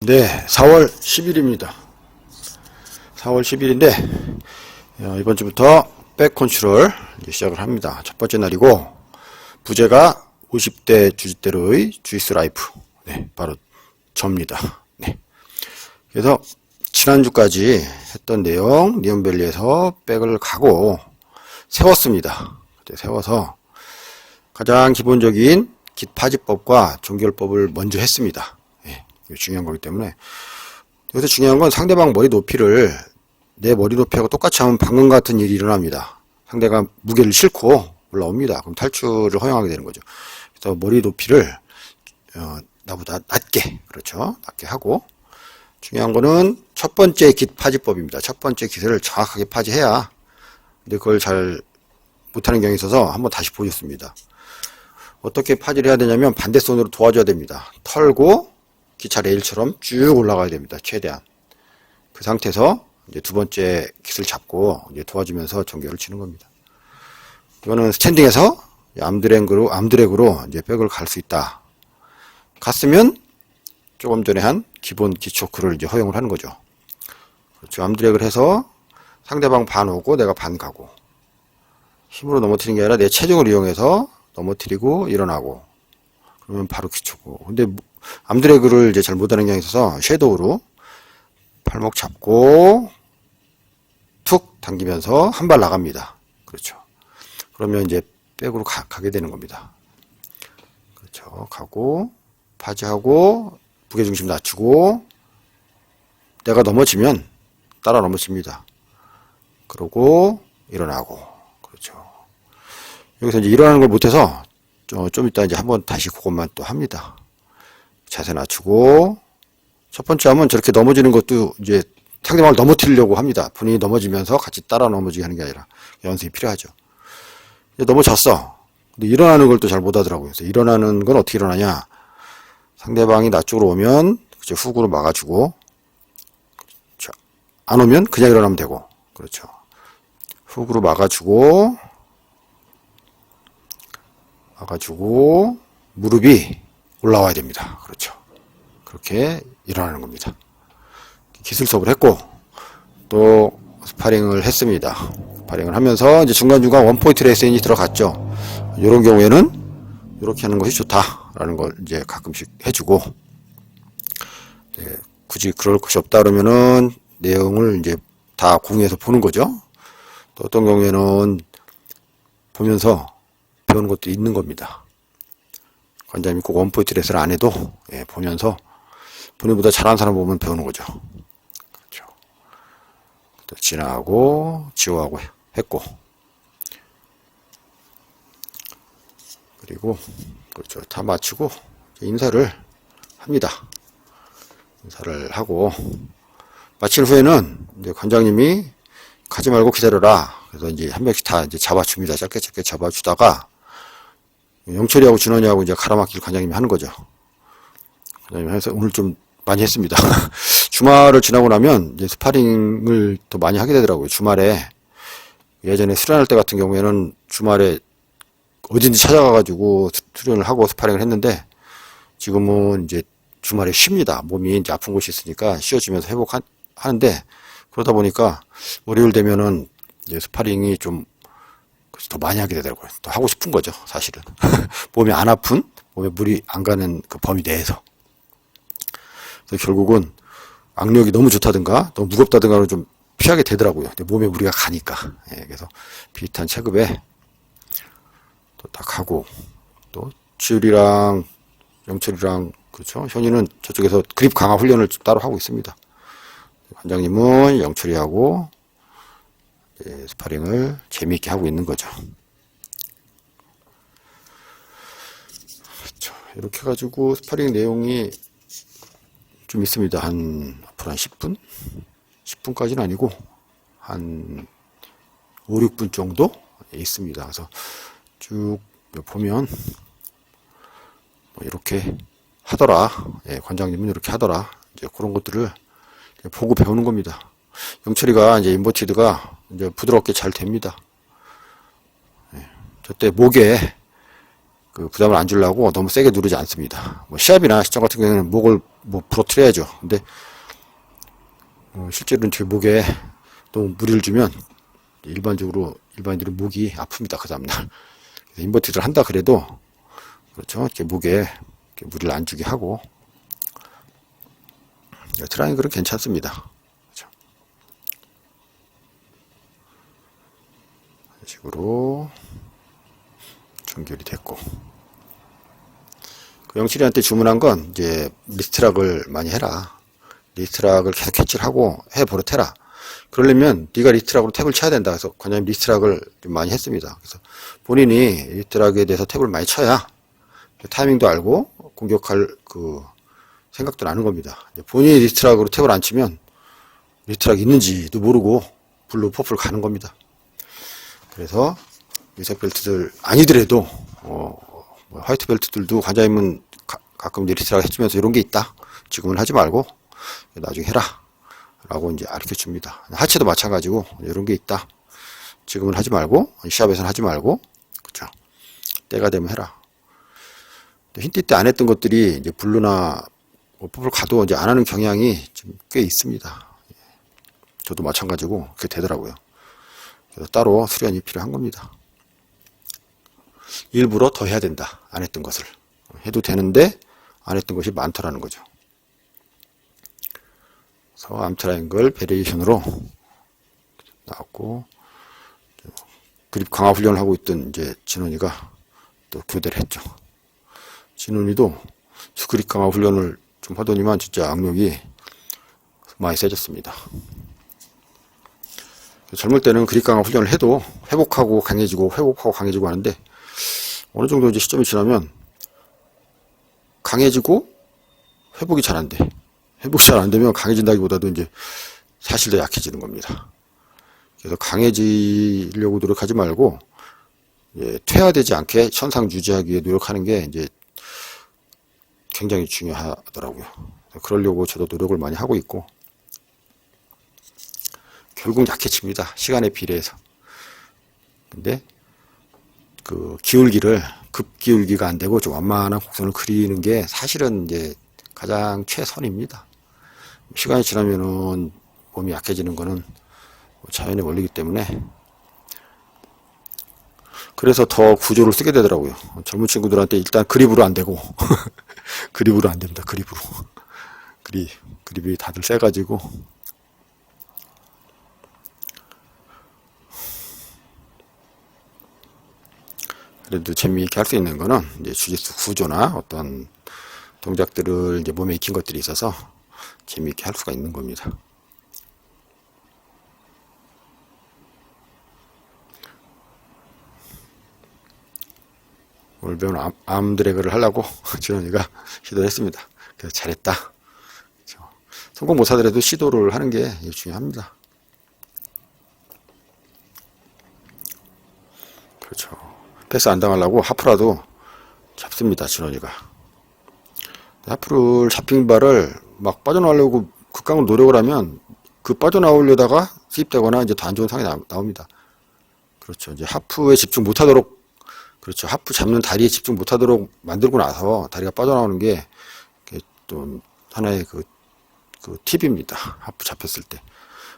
네, 4월 10일입니다. 4월 10일인데 이번 주부터 백 컨트롤 시작을 합니다. 첫 번째 날이고 부제가 50대 주짓대로의 주이스 라이프, 네, 바로 접니다. 네. 그래서 지난주까지 했던 내용 니온밸리에서 백을 가고 세웠습니다. 세워서 가장 기본적인 깃파지법과 종결법을 먼저 했습니다. 네, 이게 중요한 거기 때문에 여기서 중요한 건 상대방 머리 높이를 내 머리 높이하고 똑같이 하면 방금 같은 일이 일어납니다. 상대가 무게를 싣고 올라옵니다. 그럼 탈출을 허용하게 되는 거죠. 그래서 머리 높이를 나보다 낮게, 그렇죠, 낮게 하고, 중요한 거는 첫 번째 깃 파지법입니다. 첫 번째 깃을 정확하게 파지해야. 근데 그걸 잘 못하는 경향이 있어서 한번 다시 보여줬습니다. 어떻게 파지를 해야 되냐면 반대손으로 도와줘야 됩니다. 털고 기차 레일처럼 쭉 올라가야 됩니다. 최대한. 그 상태에서 이제 두 번째 깃을 잡고 이제 도와주면서 전개를 치는 겁니다. 이거는 스탠딩에서 암드래그로 이제 백을 갈 수 있다. 갔으면 조금 전에 한 기본 기초크를 이제 허용을 하는 거죠. 그렇죠. 암드래그를 해서 상대방 반 오고 내가 반 가고, 힘으로 넘어뜨리는 게 아니라 내 체중을 이용해서 넘어뜨리고 일어나고, 그러면 바로 기초고. 근데 암드래그를 이제 잘 못하는 경향이 있어서 섀도우로 팔목 잡고 툭 당기면서 한 발 나갑니다. 그렇죠. 그러면 이제 백으로 가게 되는 겁니다. 그렇죠. 가고 파지하고 무게중심 낮추고 내가 넘어지면 따라 넘어집니다. 그러고 일어나고. 그렇죠. 여기서 이제 일어나는 걸 못해서 좀 이따 이제 한번 다시 그것만 또 합니다. 자세 낮추고, 첫 번째 하면 저렇게 넘어지는 것도 이제 상대방을 넘어뜨리려고 합니다. 본인이 넘어지면서 같이 따라 넘어지게 하는 게 아니라 연습이 필요하죠. 넘어졌어. 근데 일어나는 걸 또 잘 못하더라고요. 그래서 일어나는 건 어떻게 일어나냐? 상대방이 나 쪽으로 오면 그죠, 훅으로 막아주고, 그렇죠. 안 오면 그냥 일어나면 되고, 그렇죠. 훅으로 막아주고 무릎이 올라와야 됩니다. 그렇죠. 그렇게 일어나는 겁니다. 기술 수업을 했고 또 스파링을 했습니다. 스파링을 하면서 이제 중간중간 원포인트 레슨이 들어갔죠. 이런 경우에는 이렇게 하는 것이 좋다라는 걸 이제 가끔씩 해주고, 네, 굳이 그럴 것이 없다 그러면은 내용을 이제 다 공유해서 보는 거죠. 또 어떤 경우에는 보면서 배우는 것도 있는 겁니다. 관장님이 꼭 원포인트 레슨을 안 해도 보면서 본인보다 잘하는 사람 보면 배우는 거죠. 그렇죠. 또 진화하고 지호하고 했고, 그리고 그렇죠, 다 마치고 인사를 합니다. 인사를 하고 마친 후에는 이제 관장님이 가지 말고 기다려라. 그래서 이제 한 명씩 다 이제 잡아줍니다. 짧게 잡아주다가 영철이하고 진원이하고 이제 가라막길 관장님이 하는 거죠. 관장님이 해서 오늘 좀 많이 했습니다. 주말을 지나고 나면 이제 스파링을 더 많이 하게 되더라고요. 주말에 예전에 수련할 때 같은 경우에는 주말에 어딘지 찾아가가지고 수련을 하고 스파링을 했는데 지금은 이제 주말에 쉽니다. 몸이 이제 아픈 곳이 있으니까 쉬어지면서 회복하는데, 그러다 보니까 월요일 되면은 이제 스파링이 좀 더 많이 하게 되더라고요. 더 하고 싶은 거죠, 사실은. 몸이 안 아픈, 몸에 물이 안 가는 그 범위 내에서. 그래서 결국은 악력이 너무 좋다든가 너무 무겁다든가를 좀 피하게 되더라고요. 근데 몸에 무리가 가니까. 그래서 비슷한 체급에 또 딱 하고, 또 지율이랑 영철이랑, 그렇죠, 현이는 저쪽에서 그립 강화 훈련을 따로 하고 있습니다. 관장님은 영철이하고 스파링을 재미있게 하고 있는 거죠. 그렇죠. 이렇게 해가지고 스파링 내용이 좀 있습니다. 앞으로 한 10분? 10분까지는 아니고 한 5, 6분 정도 있습니다. 그래서 쭉 보면 뭐 이렇게 하더라. 관장님은 이렇게 하더라. 이제 그런 것들을 보고 배우는 겁니다. 영철이가 이제 인버티드가 이제 부드럽게 잘 됩니다. 저때 목에 그 부담을 안 주려고 너무 세게 누르지 않습니다. 뭐 시합이나 시점 같은 경우에는 목을 뭐 부러뜨려야죠. 근데 실제로는 제 목에 너무 무리를 주면 일반인들은 목이 아픕니다. 그 다음날. 인버티드를 한다 그래도 그렇죠. 이렇게 목에 이렇게 무리를 안 주게 하고 트라이앵글은 괜찮습니다. 그렇죠. 이런 식으로 연결이 됐고 그 영칠이한테 주문한 건 이제 리스트락을 많이 해라. 리스트락을 계속 캐치를 하고 해 버릇해라. 그러려면 네가 리스트락으로 탭을 쳐야 된다. 그래서 관장님 리스트락을 좀 많이 했습니다. 그래서 본인이 리스트락에 대해서 탭을 많이 쳐야 타이밍도 알고 공격할 그 생각도 나는 겁니다. 본인이 리스트락으로 탭을 안 치면 리스트락이 있는지도 모르고 블루 퍼플 가는 겁니다. 그래서 의색 벨트들 아니더라도 화이트 벨트들도 관장님은 가끔 리스트락 해주면서 이런 게 있다. 지금은 하지 말고 나중에 해라. 라고 이제 가르쳐 줍니다. 하체도 마찬가지고 이런 게 있다. 지금은 하지 말고 시합에서는 하지 말고 그렇죠. 때가 되면 해라. 흰띠 때 안 했던 것들이 이제 블루나 퍼플 가도 이제 안 하는 경향이 좀 꽤 있습니다. 저도 마찬가지고 그렇게 되더라고요. 그래서 따로 수련이 필요한 겁니다. 일부러 더 해야 된다. 안 했던 것을. 해도 되는데 안 했던 것이 많더라는 거죠. 그래서 암 트라이앵글 베리에이션으로 나왔고 그립 강화 훈련을 하고 있던 이제 진원이가 또 교대를 했죠. 진원이도 그립 강화 훈련을 좀 하더니만 진짜 악력이 많이 세졌습니다. 젊을 때는 그립 강화 훈련을 해도 회복하고 강해지고 하는데 어느 정도 이제 시점이 지나면 강해지고 회복이 잘 안 돼. 회복이 잘 안 되면 강해진다기보다도 이제 사실 더 약해지는 겁니다. 그래서 강해지려고 노력하지 말고 퇴화되지 않게 현상 유지하기 위해 노력하는 게 이제 굉장히 중요하더라고요. 그러려고 저도 노력을 많이 하고 있고 결국 약해집니다. 시간에 비례해서. 근데 그 기울기를 급기울기가 안 되고 좀 완만한 곡선을 그리는 게 사실은 이제 가장 최선입니다. 시간이 지나면은 몸이 약해지는 거는 자연의 원리이기 때문에 그래서 더 구조를 쓰게 되더라고요. 젊은 친구들한테 일단 그립으로 안 되고 그립으로 안 됩니다. 그립으로 그립이 다들 세가지고 그래도 재미있게 할 수 있는 거는 이제 주짓수 구조나 어떤 동작들을 이제 몸에 익힌 것들이 있어서 재미있게 할 수가 있는 겁니다. 오늘 배운 암 드래그를 하려고 진원이가 시도를 했습니다. 그래서 잘했다. 그렇죠. 성공 못 하더라도 시도를 하는 게 중요합니다. 그렇죠. 패스 안 당하려고 하프라도 잡습니다. 진원이가. 하프를 잡힌 발을 막 빠져나오려고 극강으로 노력을 하면 그 빠져나오려다가 수입되거나 이제 더 안 좋은 상황이 나옵니다. 그렇죠. 이제 하프에 집중 못하도록 그렇죠. 하프 잡는 다리에 집중 못하도록 만들고 나서 다리가 빠져나오는 게 또 하나의 그 팁입니다. 하프 잡혔을 때.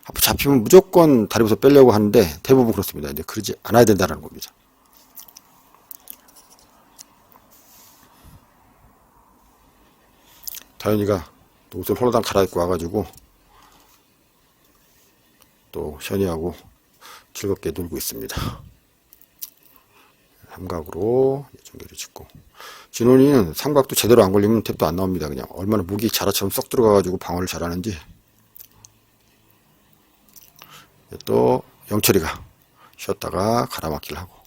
하프 잡히면 무조건 다리부터 빼려고 하는데 대부분 그렇습니다. 이제 그러지 않아야 된다는 겁니다. 다현이가 옷을 홀라당 갈아입고 와가지고 또 현이하고 즐겁게 놀고 있습니다. 삼각으로 연결을 짓고 진원이는 삼각도 제대로 안 걸리면 탭도 안 나옵니다. 그냥 얼마나 목이 자라처럼 쏙 들어가가지고 방어를 잘하는지. 또 영철이가 쉬었다가 가라막기를 하고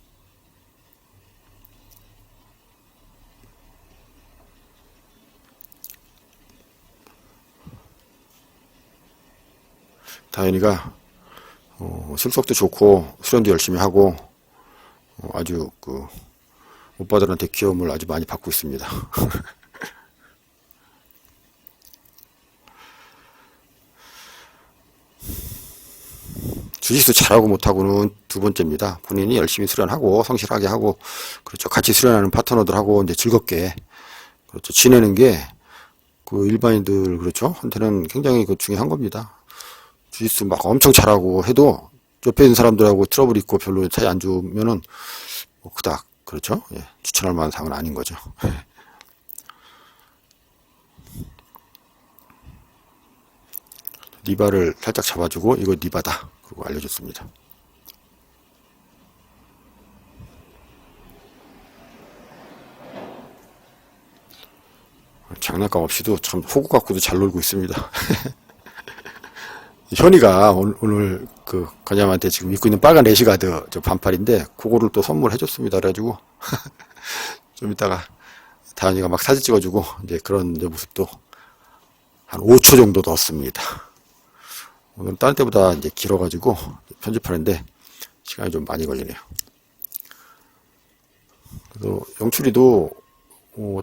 다현이가 실속도 좋고 수련도 열심히 하고 아주 그 오빠들한테 귀여움을 아주 많이 받고 있습니다. 주짓수 잘하고 못하고는 두 번째입니다. 본인이 열심히 수련하고 성실하게 하고 그렇죠. 같이 수련하는 파트너들하고 이제 즐겁게 그렇죠. 지내는 게 그 일반인들 그렇죠. 한테는 굉장히 그 중요한 겁니다. 주짓수 막 엄청 잘하고 해도 옆에 있는 사람들하고 트러블 있고 별로 차이 안 주면은 뭐 그닥 그렇죠. 예, 추천할 만한 상은 아닌 거죠. 예. 니바를 살짝 잡아주고 이거 니바다 그리고 알려줬습니다. 장난감 없이도 참 호구 갖고도 잘 놀고 있습니다. 현이가 오늘 그 과장한테 지금 입고 있는 빨간 레시가드 저 반팔인데 그거를 또 선물해줬습니다. 그래가지고 좀 이따가 다현이가 막 사진 찍어주고 이제 그런 이제 모습도 한 5초 정도 넣었습니다. 오늘 다른 때보다 이제 길어가지고 편집하는데 시간이 좀 많이 걸리네요. 그래서 영출이도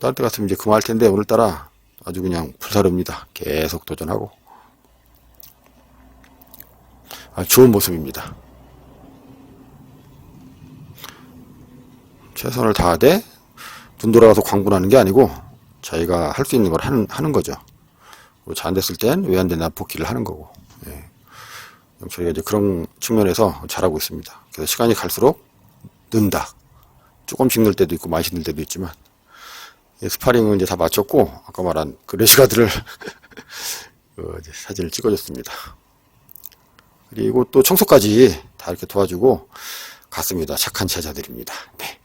다른 때 같으면 이제 그만할 텐데 오늘따라 아주 그냥 불사릅니다. 계속 도전하고 아주 좋은 모습입니다. 최선을 다하되 눈 돌아가서 광분하는 게 아니고 자기가 할 수 있는 걸 하는 거죠. 잘 안 됐을 땐 왜 안 되나 복귀를 하는 거고. 예. 영철이가 이제 그런 측면에서 잘하고 있습니다. 그래서 시간이 갈수록 는다. 조금씩 늘 때도 있고 많이 늘 때도 있지만 스파링은 이제 다 마쳤고 아까 말한 그 레시가드를 이제 사진을 찍어줬습니다. 그리고 또 청소까지 다 이렇게 도와주고 갔습니다. 착한 제자들입니다. 네.